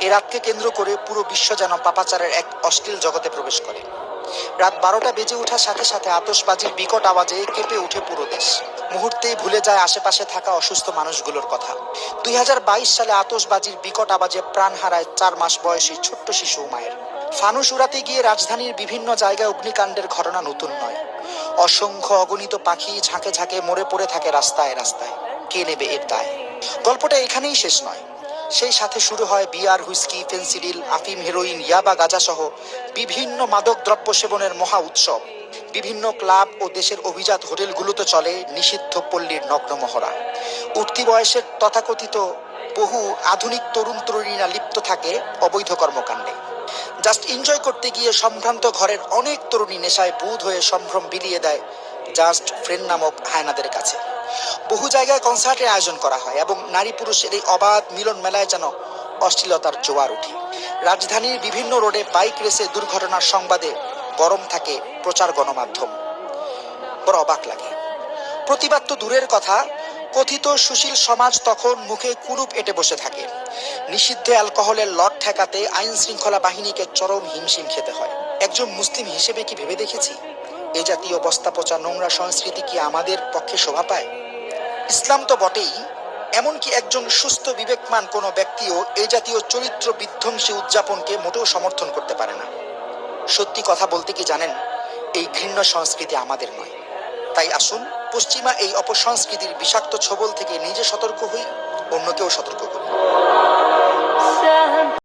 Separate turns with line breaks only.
এ রাতকে কেন্দ্র করে পুরো বিশ্ব যেন পাপাচারের এক অশ্লীল জগতে প্রবেশ করে। রাত 12টা বেজে ওঠার সাথে সাথে আতশবাজির বিকট আওয়াজে কেঁপে ওঠে পুরো দেশ। মুহূর্তেই ভুলে যায় আশেপাশে থাকা অসুস্থ মানুষগুলোর কথা। 2022 সালে আতশবাজির বিকট আওয়াজে প্রাণ হারায় 4 মাস বয়সী ছোট্ট শিশু উমায়ের। ফানুস উড়াতে গিয়ে রাজধানীর বিভিন্ন জায়গায় অগ্নিকাণ্ডের ঘটনা নতুন নয়। অসংখ্য অগণিত পাখি ঝাঁকে ঝাঁকে মরে পড়ে থাকে রাস্তায় রাস্তায়। কে নেবে এর দায়? গল্পটা এখানেই শেষ নয়। সেই সাথে শুরু হয় বিয়ার, হুইস্কি, ফেন্সিডিল, আফিম, হেরোইন, ইয়াবা, গাঁজা সহ বিভিন্ন মাদক দ্রব্য সেবনের মহা উৎসব। বিভিন্ন ক্লাব ও দেশের অভিজাত হোটেলগুলোতে চলে নিষিদ্ধ পল্লীর নগ্ন মহড়া। উঠতি বয়সের তথাকথিত বহু আধুনিক তরুণ তরুণীরা লিপ্ত থাকে অবৈধ কর্মকাণ্ডে। জাস্ট এনজয় করতে গিয়ে সম্ভ্রান্ত ঘরের অনেক তরুণী নেশায় বুঁদ হয়ে সম্ভ্রম বিলিয়ে দেয় জাস্ট ফ্রেন্ড নামক হায়নাদের কাছে। বহু জায়গায় কনসার্টের আয়োজন করা হয় এবং নারী পুরুষের এই অবাধ মিলন মেলায় যেন অশ্লীলতার জোয়ার ওঠে। রাজধানীর বিভিন্ন রোডে বাইক রেসে দুর্ঘটনার সংবাদে গরম থাকে প্রচার গণমাধ্যম। বড় অবাক লাগে। প্রতিবাদ তো দূরের কথা, কথিত সুশীল সমাজ তখন মুখে কুলুপ এঁটে বসে থাকে। নিষিদ্ধ অ্যালকোহলের লট ঠেকাতে আইন শৃঙ্খলা বাহিনীকে চরম হিমশিম খেতে হয়। একজন মুসলিম হিসেবে কি ভেবে দেখেছি এ জাতীয় বস্তা পচা নোংরা সংস্কৃতি কি আমাদের পক্ষে শোভা পায়? ইসলাম তো বটেই, এমনকি একজন সুস্থ বিবেকমান কোনো ব্যক্তিও এই জাতীয় চরিত্র বিধ্বংসী উদযাপনকে মোটেও সমর্থন করতে পারে না। সত্যি কথা বলতে কি জানেন, এই ঘৃণ্য সংস্কৃতি আমাদের নয়। তাই আসুন পশ্চিমা এই অপসংস্কৃতির বিষাক্ত ছোবল থেকে নিজে সতর্ক হই, অন্যকেও সতর্ক করি।